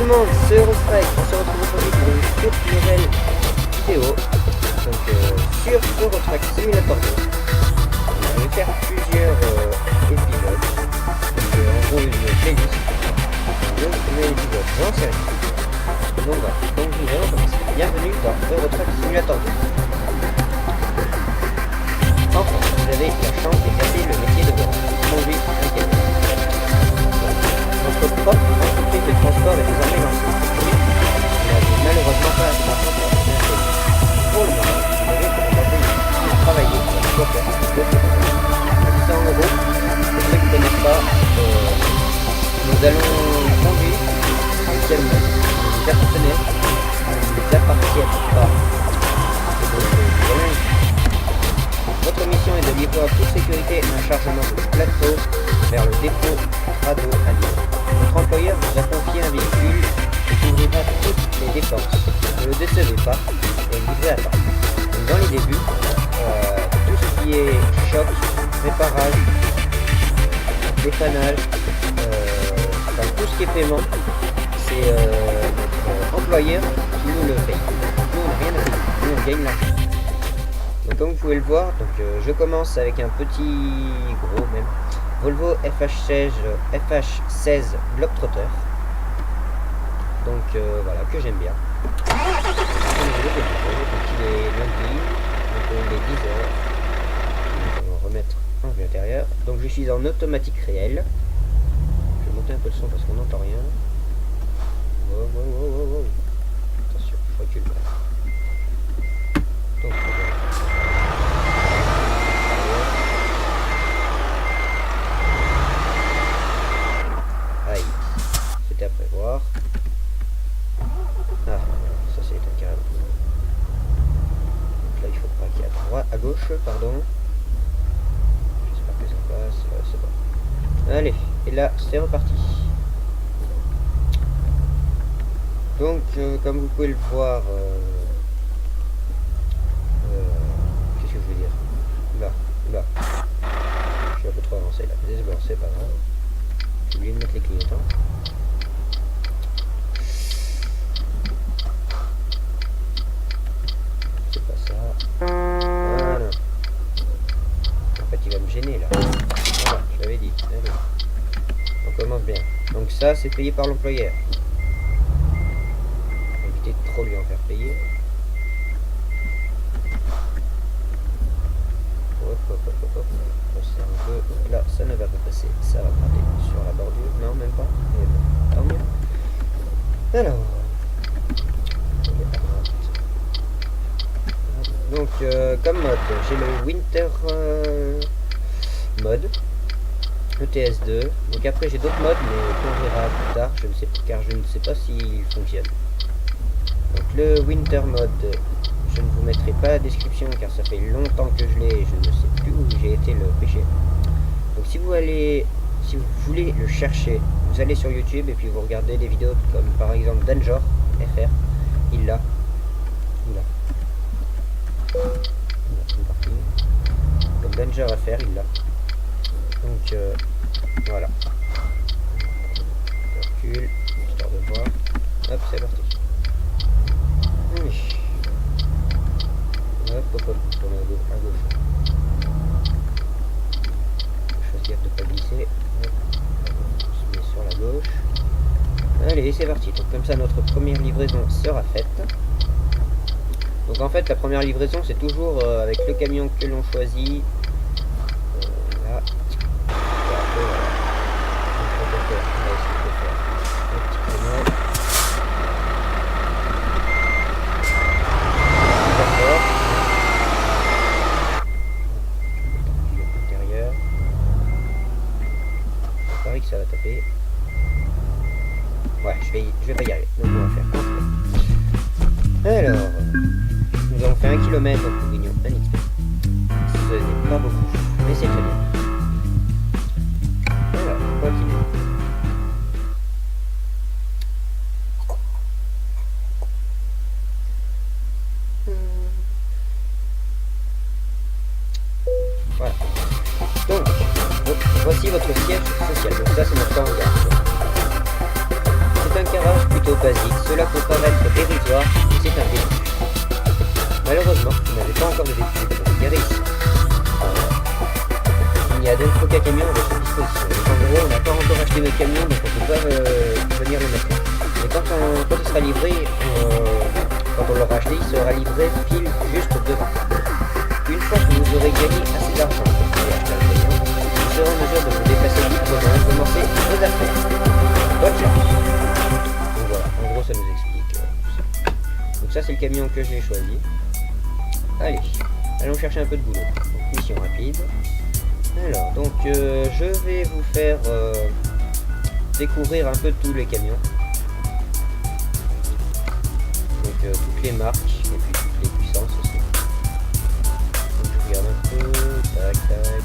le monde, c'est Eurostrike. On se retrouve aujourd'hui pour une toute nouvelle vidéo. Donc sur Eurotrack Simulator 2. Je vais faire plusieurs épisodes. Donc en gros une playlist. Le premier épisode, j'en sais rien. Donc voilà, donc nous allons commencer. Bienvenue dans Eurotrack Simulator 2. Enfin, vous avez la chance d'exercer le métier de conduire un camion. Notre propre entreprise de transport est désormais lancée. Il n'a malheureusement pas assez d'argent pour acheter un camion. Pour le moment, vous devez commencer à travailler sur le chauffeur de ce camion. Donc ça en gros, pour ceux qui ne connaissent pas, nous allons conduire un camion qui nous appartenait, qui ne nous appartient pas. Et donc nous allons votre mission est de livrer en toute sécurité un chargement de plateau vers le dépôt Prado à Lyon. Votre employeur vous a confié un véhicule qui couvrira toutes les dépenses. Ne le décevez pas et livrez à temps. Donc dans les débuts, tout ce qui est choc, réparage, dépannage, enfin, tout ce qui est paiement, c'est notre employeur qui nous le paye. Nous on n'a rien à payer, nous on gagne l'argent. Donc comme vous pouvez le voir, donc, je commence avec un petit gros même Volvo FH16 Globetrotter. Donc voilà, que j'aime bien. Donc il est lundi, donc il est 10h. On va remettre en vue intérieure. Donc je suis en automatique réel. Je vais monter un peu le son parce qu'on n'entend rien. Wow. Attention, je recule. Donc c'était à prévoir. Ah, ça c'est un carré. Donc là il faut braquer à gauche, pardon. J'espère que ça passe, c'est bon. Allez, et là c'est reparti. Donc comme vous pouvez le voir, qu'est-ce que je veux dire? Là. Je suis un peu trop avancé là. C'est bon, c'est pas grave. J'ai oublié de mettre les clignotants. C'est pas ça. Voilà. En fait, il va me gêner là. Voilà, je l'avais dit. Allez. On commence bien. Donc ça, c'est payé par l'employeur. Éviter de trop lui en faire payer. Hop. C'est un peu... Là, ça ne va pas passer. Ça va partir sur la bordure. Non, même pas. Et bon, tant mieux. Alors... Donc, comme mode, j'ai le Winter mode, le TS2. Donc après, j'ai d'autres modes, mais qu'on verra plus tard. Car je ne sais pas s'il fonctionne. Donc le Winter mode, je ne vous mettrai pas la description car ça fait longtemps que je l'ai et je ne sais plus où j'ai été le pêcher. Donc si vous voulez le chercher, vous allez sur YouTube et puis vous regardez des vidéos comme par exemple Danger FR, il l'a. Donc Danger FR, il l'a. Donc voilà. Je recule, histoire de voir. Hop, c'est parti. Hop, tourner à gauche. Choisir de ne pas glisser. Hop. On se met sur la gauche. Allez, c'est parti. Donc comme ça, notre première livraison sera faite. Donc en fait, la première livraison, c'est toujours avec le camion que l'on choisit. Là. Voilà. On va essayer de faire un petit créneau. Que ça va taper. Ouais, je vais pas y arriver. Donc on va faire complet. Alors, nous avons fait 1 km donc nous gagnons un XP. Ce n'est pas beaucoup, mais c'est très bien. Alors, on continue. Voilà. Donc, voici votre siège social. Donc ça c'est notre hangar. C'est un carré démarrage plutôt basique. Cela peut paraître dérisoire, mais c'est un début. Malheureusement, vous n'avez pas encore de véhicule pour vous garer ici. Il n'y a donc aucun camion à votre disposition. Donc en gros, on n'a pas encore acheté notre camion, donc on ne peut pas venir le mettre. Mais quand il sera livré, quand on l'aura acheté, il sera livré pile juste devant. Une fois que vous aurez gagné assez d'argent pour pouvoir acheter un camion, vous serez en mesure de vous déplacer librement et commencer vos affaires. Bonne chance. Donc voilà, en gros ça nous explique tout ça. Donc ça c'est le camion que j'ai choisi. Allez, allons chercher un peu de boulot. Donc, mission rapide. Alors, donc je vais vous faire découvrir un peu tous les camions. Donc toutes les marques et puis toutes les puissances aussi. Donc je regarde un peu, tac tac.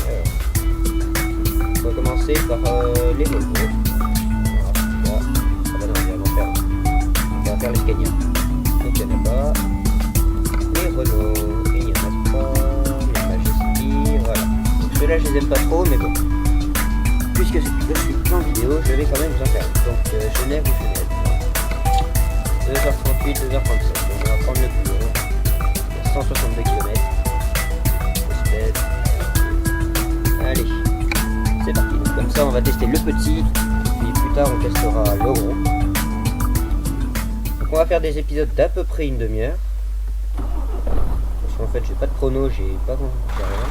Alors, on va commencer par les Volvo. Alors, ça va dans faire. On va faire les Scania. Donc il n'y en a pas. Les Renault, et il n'y en a pas. Les Majesty, voilà. Donc ceux-là je les aime pas trop, mais bon. Puisque je suis en vidéo, je vais quand même vous en faire. Donc Genève ou Genève. 2h38, 2h37. Donc on va prendre le plus long. 162 km. Allez, c'est parti. Donc, comme ça on va tester le petit. Puis plus tard on testera le gros. Donc on va faire des épisodes d'à peu près une demi-heure. Parce qu'en fait j'ai pas de chrono, j'ai pas grand chose à rien.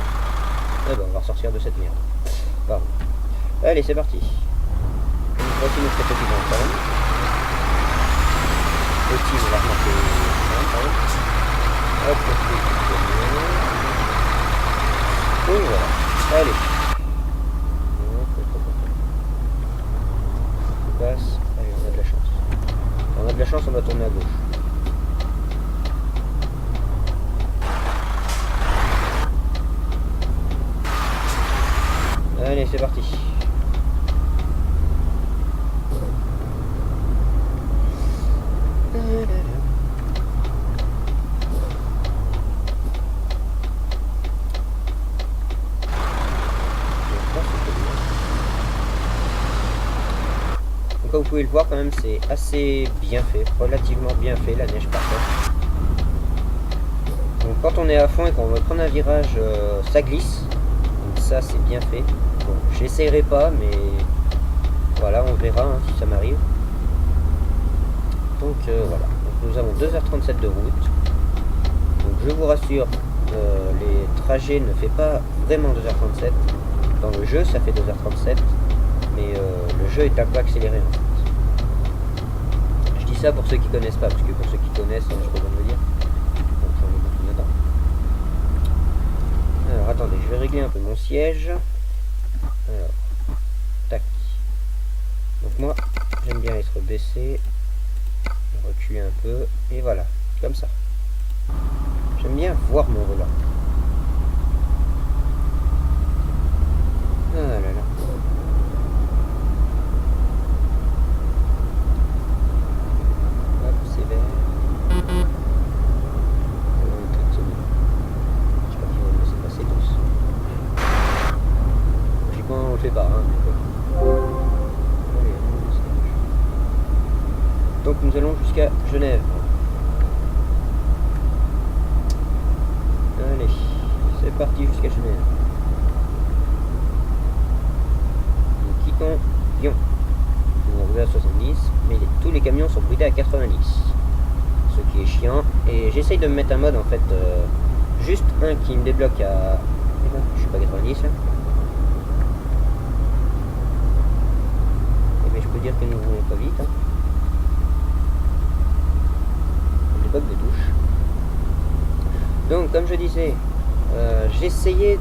Ah bah on va ressortir de cette merde. Pardon. Allez, c'est parti. Voici notre petit ensemble. Petit, on va remarquer. Hop, oui, voilà. Allez. On passe. Allez, on a de la chance. On a de la chance, on va tourner à gauche. Allez, c'est parti. Donc comme vous pouvez le voir quand même c'est assez bien fait, relativement bien fait, la neige parfaite. Donc quand on est à fond et qu'on va prendre un virage, ça glisse. Donc ça c'est bien fait. Bon, j'essaierai pas mais voilà on verra hein, si ça m'arrive. Donc voilà, donc, nous avons 2h37 de route. Donc je vous rassure, les trajets ne fait pas vraiment 2h37. Dans le jeu ça fait 2h37, mais le jeu est un peu accéléré en fait. Je dis ça pour ceux qui connaissent pas, parce que pour ceux qui connaissent, je peux pas le dire. Donc j'en ai beaucoup dedans. Alors attendez, je vais régler un peu mon siège. Alors, tac. Donc moi, j'aime bien être baissé. Reculer un peu, et voilà, comme ça. J'aime bien voir mon volant. Ah là là. Hop, c'est vert. Je sais pas si on va laisser passer tous. Logiquement, on le fait pas, hein, mais bon. Donc nous allons jusqu'à Genève. Allez, c'est parti jusqu'à Genève. Nous quittons Lyon. Nous arrivons à 70, mais tous les camions sont bridés à 90. Ce qui est chiant. Et j'essaye de me mettre un mode en fait, juste un qui me débloque à... Je suis pas 90 là. Et bien je peux dire que nous roulons pas vite. Hein. De touche. Donc comme je disais, j'essayais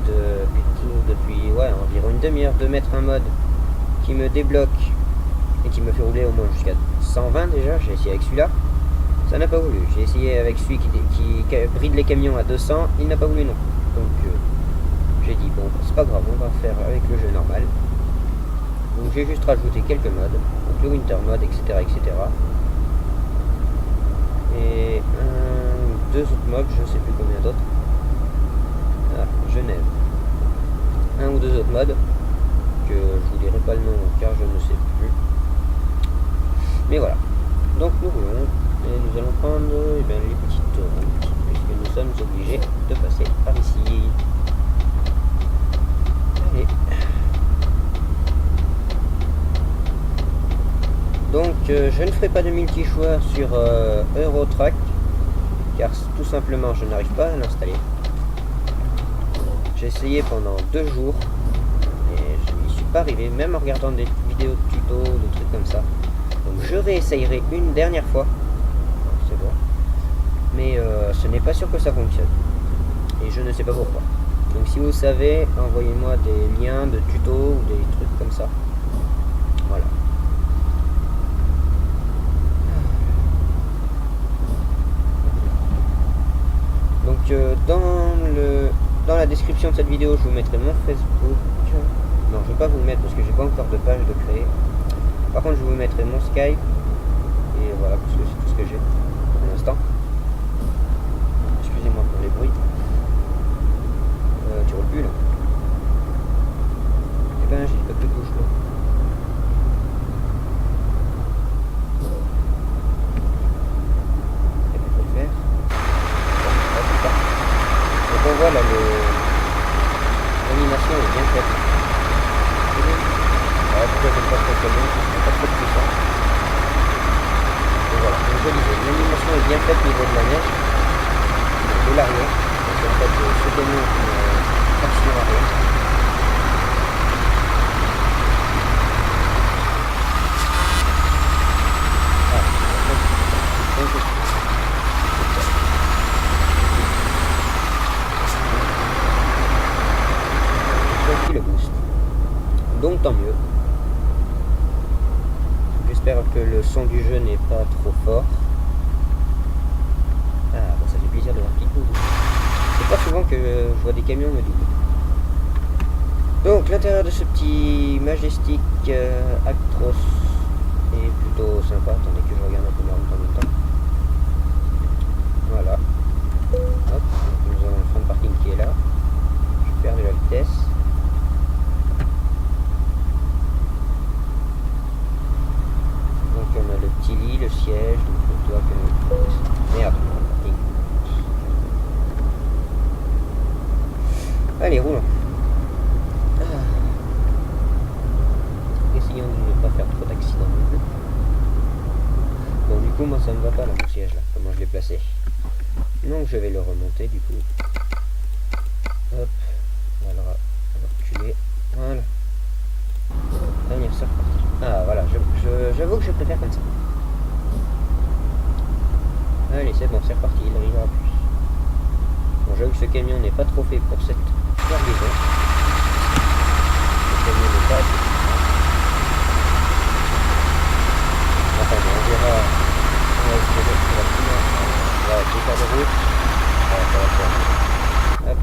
depuis environ une demi-heure de mettre un mode qui me débloque et qui me fait rouler au moins jusqu'à 120 déjà. J'ai essayé avec celui-là, ça n'a pas voulu. J'ai essayé avec celui qui bride les camions à 200, il n'a pas voulu non. Donc j'ai dit bon c'est pas grave, on va faire avec le jeu normal. Donc j'ai juste rajouté quelques modes, donc le winter mode, etc. etc. Et deux autres modes, je sais plus combien d'autres. Ah, Genève. Un ou deux autres modes que je vous dirai pas le nom car je ne sais plus. Mais voilà. Donc nous roulons et nous allons prendre les petites routes puisque nous sommes obligés de passer par ici. Allez. Donc je ne ferai pas de multi-choix sur Eurotrack car tout simplement je n'arrive pas à l'installer. J'ai essayé pendant 2 jours et je n'y suis pas arrivé, même en regardant des vidéos de tuto, des trucs comme ça. Donc je réessayerai une dernière fois, c'est bon, mais ce n'est pas sûr que ça fonctionne et je ne sais pas pourquoi. Donc si vous savez, envoyez-moi des liens de tuto ou des trucs comme ça. Voilà. Donc dans la description de cette vidéo, je vous mettrai mon Facebook. Non, je ne vais pas vous le mettre parce que j'ai pas encore de page de créer. Par contre, je vous mettrai mon Skype. Et voilà, parce que c'est tout ce que j'ai pour l'instant. Excusez-moi pour les bruits. Tu roules plus là? Eh ben, j'ai pas plus de gauche là. Donc on voit là l'animation est bien faite. Alors pourquoi j'aime pas trop bien, c'est pas trop puissant. Et voilà, comme je disais, l'animation est bien faite au niveau de la neige, de l'arrière. Donc en fait ce camion est une traction arrière. Le boost. Donc tant mieux. J'espère que le son du jeu n'est pas trop fort. Ah bon, ça fait plaisir de voir qu'il double. C'est pas souvent que je vois des camions me doublent. Donc l'intérieur de ce petit Majestic Actros est plutôt sympa. Attendez que je regarde un peu en même temps. Voilà. Hop, nous avons le frein de parking qui est là. Je perds de la vitesse. On a le petit lit, le siège, donc le toit que... Merde. Allez, roulons. Essayons de ne pas faire trop d'accidents. Bon, du coup, moi ça ne va pas là, mon siège là, comment je l'ai placé. Donc je vais le remonter du coup. Hop, voilà, on va reculer. Voilà. Allez, c'est reparti. Ah voilà, j'avoue que je préfère comme ça. Allez, c'est bon, c'est reparti, il arrivera plus. Bon, j'avoue que ce camion n'est pas trop fait pour cette cargaison. Le camion n'est pas assez. Enfin, on verra. On va essayer de la finir. Voilà, 2 quarts de route. Voilà, ça va faire. Hop.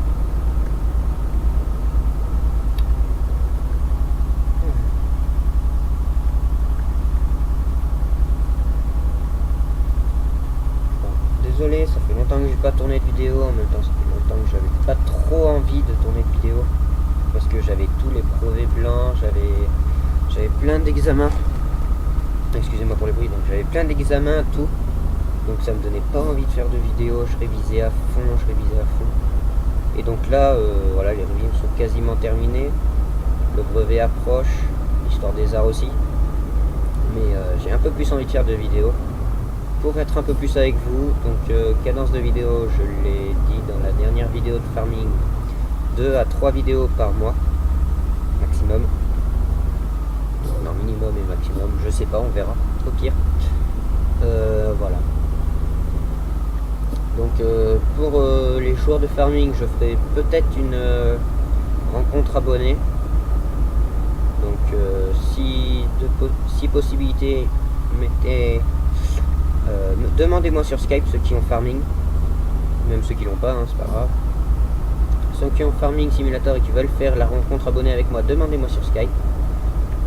Désolé, ça fait longtemps que j'ai pas tourné de vidéo, en même temps ça fait longtemps que j'avais pas trop envie de tourner de vidéo parce que j'avais tous les brevets blancs, j'avais plein d'examens, excusez-moi pour les bruits, donc j'avais plein d'examens, tout, donc ça me donnait pas envie de faire de vidéo, je révisais à fond, et donc là, voilà, les révisions sont quasiment terminées, le brevet approche, l'histoire des arts aussi, mais j'ai un peu plus envie de faire de vidéos. Pour être un peu plus avec vous, donc cadence de vidéo, je l'ai dit dans la dernière vidéo de farming, 2 à 3 vidéos par mois, maximum. Non, minimum et maximum, je sais pas, on verra, au pire. Voilà. Donc pour les joueurs de farming, je ferai peut-être une rencontre abonnée. Donc si possibilité, mettez... demandez-moi sur Skype ceux qui ont farming, même ceux qui l'ont pas, hein, c'est pas grave. Ceux qui ont farming simulator et qui veulent faire la rencontre abonnée avec moi, demandez-moi sur Skype.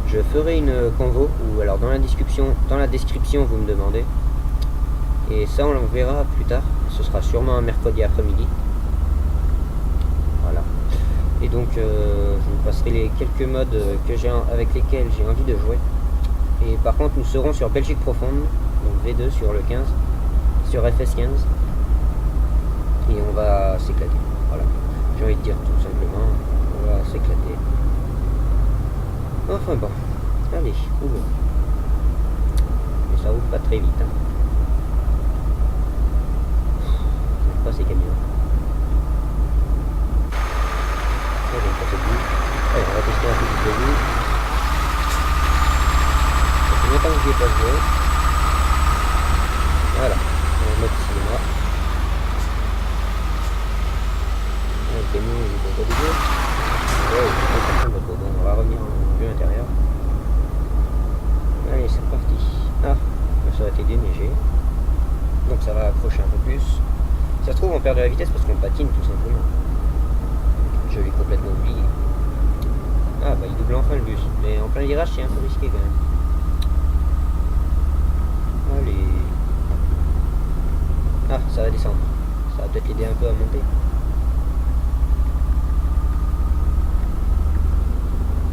Je ferai une convo, ou alors dans la description vous me demandez. Et ça on le verra plus tard, ce sera sûrement un mercredi après-midi. Voilà. Et donc je vous passerai les quelques modes avec lesquels j'ai envie de jouer. Et par contre, nous serons sur Belgique profonde, donc V2 sur le 15, sur FS15, et on va s'éclater. Voilà, j'ai envie de dire tout simplement, on va s'éclater. Enfin bon, allez, roulons. Mais ça roule pas très vite. Hein. Pas ces camions. Allez, on va tester un peu du début. Ça fait longtemps que je n'y ai pas joué. Voilà, on va mettre cinéma. Le camion il est pas dégueu. Ouais, on va revenir en vue intérieure. Allez, c'est parti. Ah, ça a été déneigé. Donc ça va accrocher un peu plus. Ça se trouve on perd de la vitesse parce qu'on patine tout simplement. Je l'ai complètement oublié. Ah bah il double enfin le bus. Mais en plein virage c'est un peu risqué quand même. Allez. Ah ça va descendre. Ça va peut-être l'aider un peu à monter.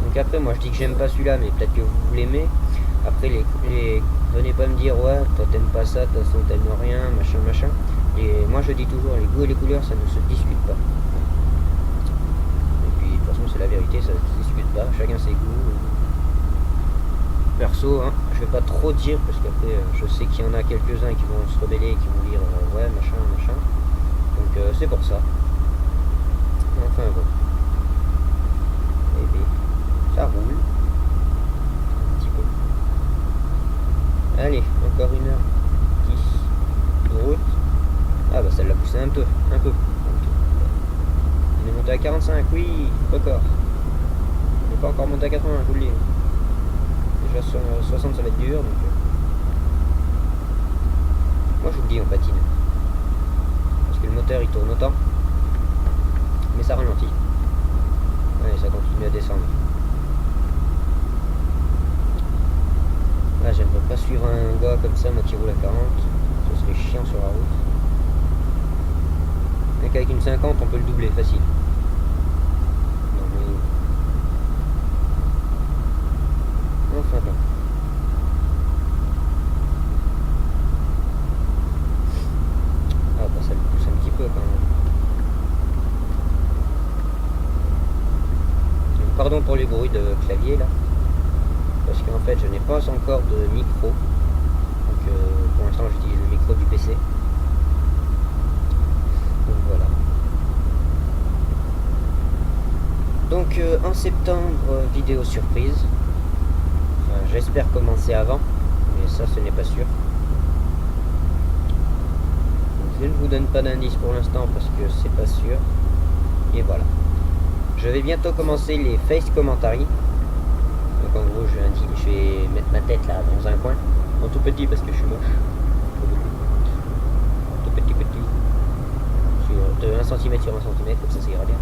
Donc après moi je dis que j'aime pas celui-là mais peut-être que vous l'aimez. Après venez pas me dire ouais toi t'aimes pas ça, de toute façon t'aimes rien, machin. Et moi je dis toujours les goûts et les couleurs ça ne se discute pas. Et puis de toute façon c'est la vérité, ça ne se discute pas, chacun ses goûts. Perso hein, je vais pas trop dire parce qu'après je sais qu'il y en a quelques-uns qui vont se rebeller, qui vont dire ouais machin. Donc c'est pour ça. Enfin bon. Et bien, ça roule. Un petit peu. Allez, encore 1h10 de route. Ah bah ça l'a poussé un peu. On est monté à 45, oui, record. On n'est pas encore monté à 80, je vous le dis. Déjà sur 60 ça va être dur, donc... Moi je vous le dis, on patine. Parce que le moteur il tourne autant. Mais ça ralentit. Ouais, ça continue à descendre. Là j'aimerais pas suivre un gars comme ça, moi qui roule à 40. Ce serait chiant sur la route. Donc avec une 50 on peut le doubler facile. Non mais... Enfin bon. Ah bah ça le pousse un petit peu quand même. Donc, pardon pour les bruits de clavier là. Parce qu'en fait je n'ai pas encore de micro. Donc pour l'instant j'utilise le micro du PC. Donc voilà. Donc en septembre, vidéo surprise. Enfin, j'espère commencer avant, mais ça ce n'est pas sûr. Donc, je ne vous donne pas d'indice pour l'instant parce que c'est pas sûr. Et voilà. Je vais bientôt commencer les face commentary. Donc en gros je vais mettre ma tête là dans un coin. En tout petit parce que je suis moche. Tout petit. De 1 cm sur 1 cm, comme ça ira bien.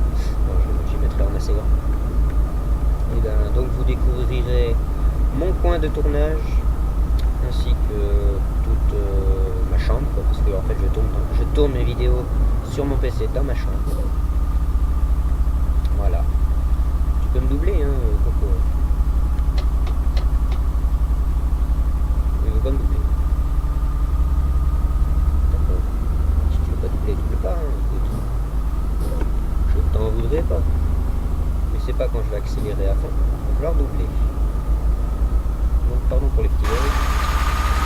Bon, j'y mettrai en assez grand. Et ben, donc vous découvrirez mon coin de tournage ainsi que toute ma chambre, parce que en fait je tourne mes vidéos sur mon PC dans ma chambre. Voilà. Tu peux me doubler hein, Coco. Il veut pas me doubler. D'accord. Si tu veux pas doubler, double pas, hein, écoute. Je t'en voudrais pas. Mais c'est pas quand je vais accélérer à fond. Il va falloir doubler. Donc pardon pour les petits oeils.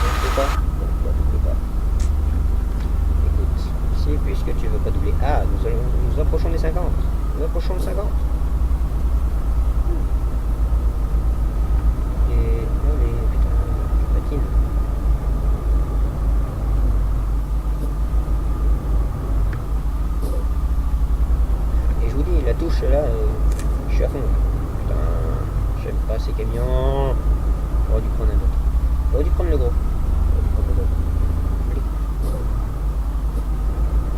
Non, je peux pas. Bon, bah double pas. Écoute, si puisque tu veux pas doubler. Ah, nous approchons des 50. Nous approchons de 50. Et allez, putain, je patine. Et je vous dis, la touche là, je suis à fond. Putain, j'aime pas ces camions. J'aurais dû prendre un autre. J'aurais dû prendre le gros.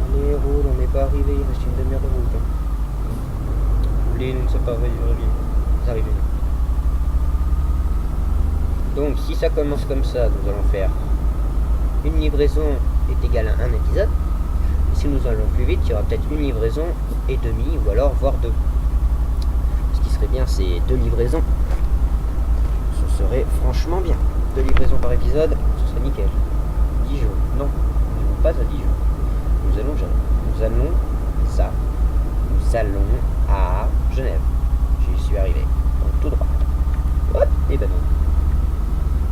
Allez, roule, on n'est pas arrivé, il reste une demi-heure de route. Nous ne sommes pas arrivés. Donc si ça commence comme ça, nous allons faire une livraison est égale à un épisode. Et si nous allons plus vite, il y aura peut-être une livraison et demie, ou alors voire deux. Ce qui serait bien, c'est 2 livraisons. Ce serait franchement bien. 2 livraisons par épisode, ce serait nickel. Dijon, non, nous n'allons pas à Dijon. Nous allons à Genève. J'y suis arrivé. Donc tout droit. Hop, et ben non.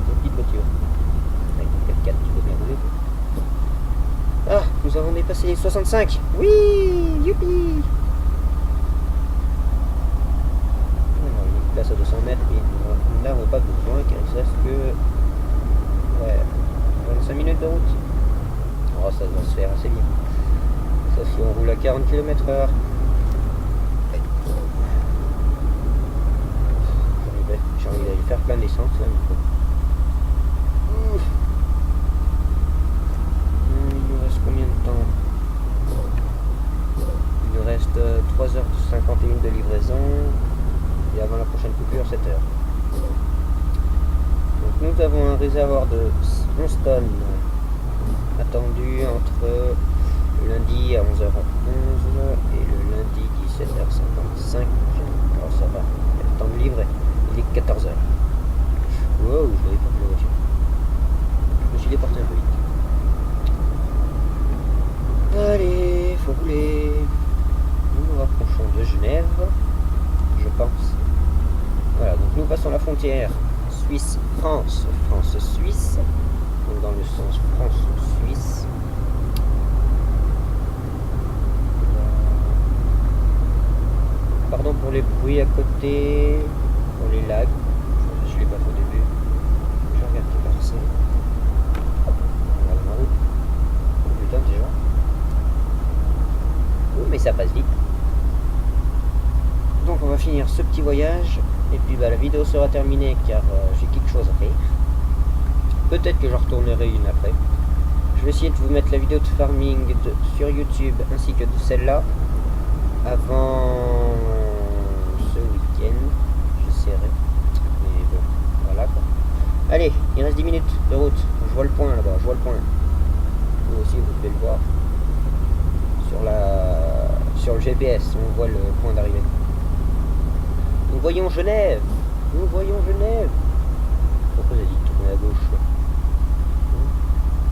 Une petite voiture. Avec une 4x4 qui doit bien rouler. Ah, nous avons dépassé les 65. Oui, youpi. Alors, il y a une place à 200 mètres et nous n'avons pas besoin car il reste que 25 minutes de route. Oh, ça doit se faire assez bien. Ça, si on roule à 40 km/h. J'ai envie d'aller faire plein d'essence là, il nous reste combien de temps? Il nous reste 3h51 de livraison et avant la prochaine coupure 7h. Donc nous avons un réservoir de 11 tonnes attendu entre le lundi à 11h11 et le lundi 17h55. Alors ça va, il y a le temps de livrer. Il est 14h. Wow, je n'avais pas vu la voiture. Je me suis déporté un peu vite. Allez, faut rouler. Nous nous rapprochons de Genève, je pense. Voilà, donc nous passons la frontière Suisse-France, France-Suisse. Donc dans le sens France-Suisse. Pardon pour les bruits à côté. Pour les lags, je l'ai pas fait au début. Je regarde qui est passé. Regarde ma route. Oh putain déjà. Oh mais ça passe vite. Donc on va finir ce petit voyage. Et puis bah, la vidéo sera terminée car j'ai quelque chose à faire. Peut-être que j'en retournerai une après. Je vais essayer de vous mettre la vidéo de farming sur YouTube ainsi que de celle-là avant ce week-end. Mais bon, voilà quoi. Allez, il reste 10 minutes de route. Je vois le point là-bas, je vois le point. Vous aussi, vous devez le voir. Sur le GPS, on voit le point d'arrivée. Nous voyons Genève. Nous voyons Genève. Pourquoi j'ai dit de tourner à gauche?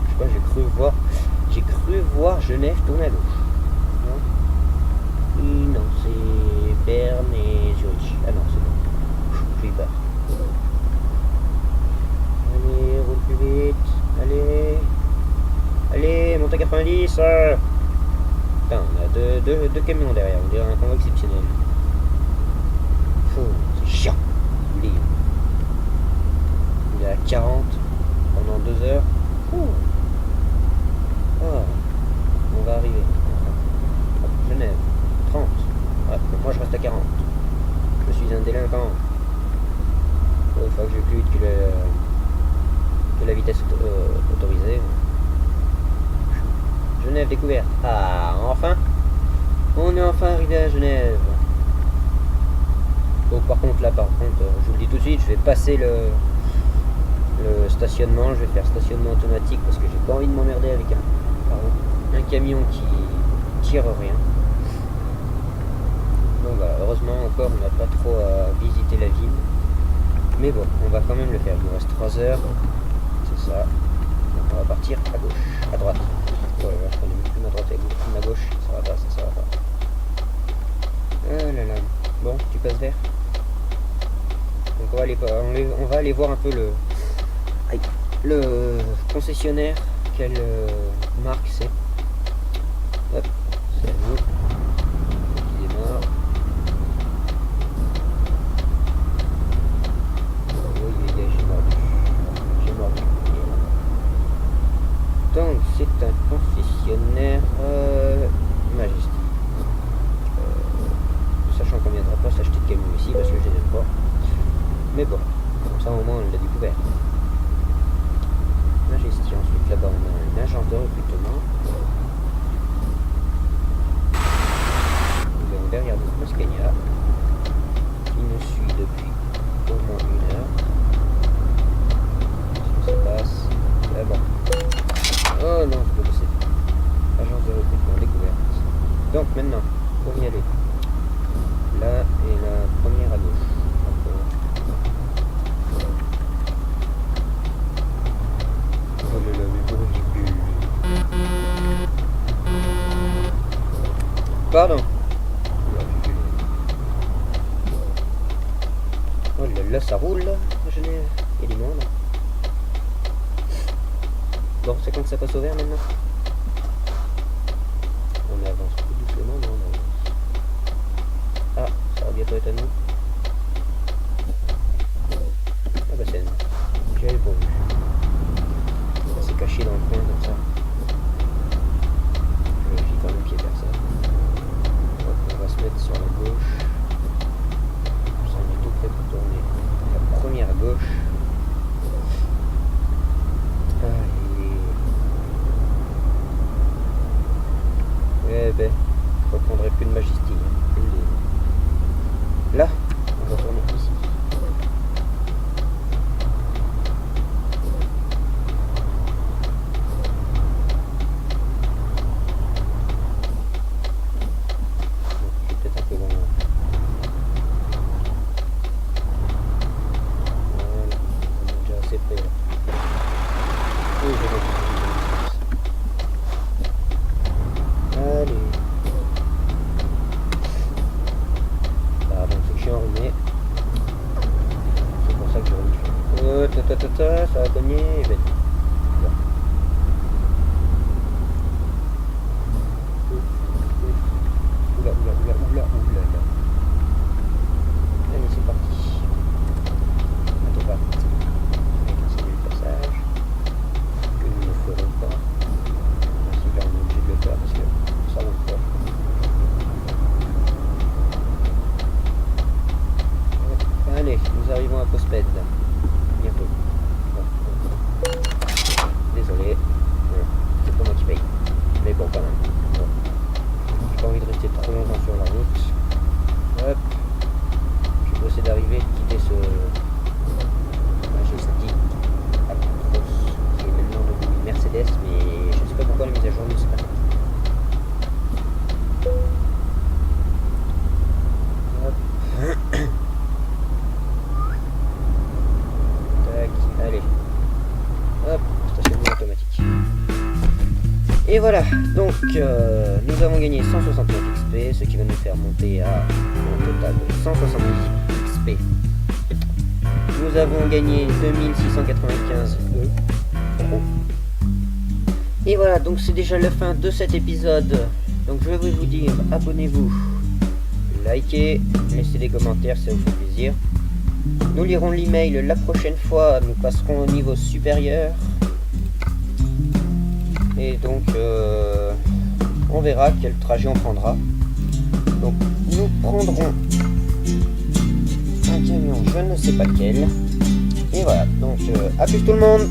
Je sais pas, j'ai cru voir Genève tourner à gauche. Non, non c'est Berne et Zurich. Ah non, c'est bon. Pas. Allez, roule plus vite. Allez. Allez, monte à 90. Putain, on a deux camions derrière. On dirait un convoi exceptionnel. C'est chiant. Il est à 40 pendant 2 heures. Oh, on va arriver. Genève, 30. Ouais, moi je reste à 40. Je suis un délinquant. Il faut que je vais plus vite que la vitesse autorisée. Genève découverte. Ah, enfin. On est enfin arrivé à Genève. Bon, par contre, je vous le dis tout de suite, je vais passer le stationnement. Je vais faire stationnement automatique parce que j'ai pas envie de m'emmerder avec un camion qui tire rien. Donc voilà, heureusement encore, on n'a pas trop à visiter la ville. Mais bon, on va quand même le faire. Il nous reste 3 heures. C'est ça. Donc on va partir à gauche, à droite. Oh là là, je connais même plus ma droite et ma gauche. Ça va pas, ça va pas. Ah là là. Bon, tu passes vert. Donc on va aller voir un peu le concessionnaire. Quelle marque c'est. Hop, c'est à nous. Qui démarre. Donc c'est un concessionnaire Majesty. Sachant qu'on viendra pas s'acheter de camion ici parce que je les aime pas. Mais bon, comme ça au moins on l'a découvert. Majesty, ensuite là-bas on a une agence de recrutement. Nous avons derrière nous Scania qui nous suit depuis au moins 1 heure. Ça se passe là-bas. Oh non, je peux passer. Agence de recrutement découverte. Donc maintenant, pour y aller, là est la première à gauche. Pardon. Oh là là, ça roule là, Genève. Il y a du monde. Bon, c'est quand que ça passe au vert maintenant. On avance plus doucement, mais on avance. Ah, ça va bientôt être à nous. Ah bah c'est... J'avais pas vu. Ça s'est caché dans le coin comme ça. Je vérifie quand même qu'il n'y a personne. Donc on va se mettre sur la gauche. Ça, on est tout prêt pour tourner la première à gauche. Allez. Eh ben, je reprendrai plus de majesté. Là, on va tourner ici. Ça va cogner et ben. Oula. Allez, c'est parti. Attends pas. On va continuer le passage. Que nous ne ferons pas. Si là on est obligé de le faire parce que ça monte pas. Allez, nous arrivons à Postped. Bientôt. Désolé, c'est pas moi qui paye. Mais bon, quand même. Bon. J'ai pas envie de rester trop longtemps sur la route. Hop. Je vais essayer d'arriver, de quitter ce Majesty Actros, qui est maintenant devenu Mercedes, mais je ne sais pas pourquoi la mise à jour ne se passe. Et voilà, donc nous avons gagné 169 XP, ce qui va nous faire monter à un total de 170 XP. Nous avons gagné 2695 euros. Et voilà, donc c'est déjà la fin de cet épisode. Donc je vais vous dire, abonnez-vous, likez, laissez des commentaires, ça vous fait plaisir. Nous lirons l'email la prochaine fois, nous passerons au niveau supérieur. Et donc on verra quel trajet on prendra. Donc nous prendrons un camion, je ne sais pas lequel. Et voilà, donc à plus tout le monde.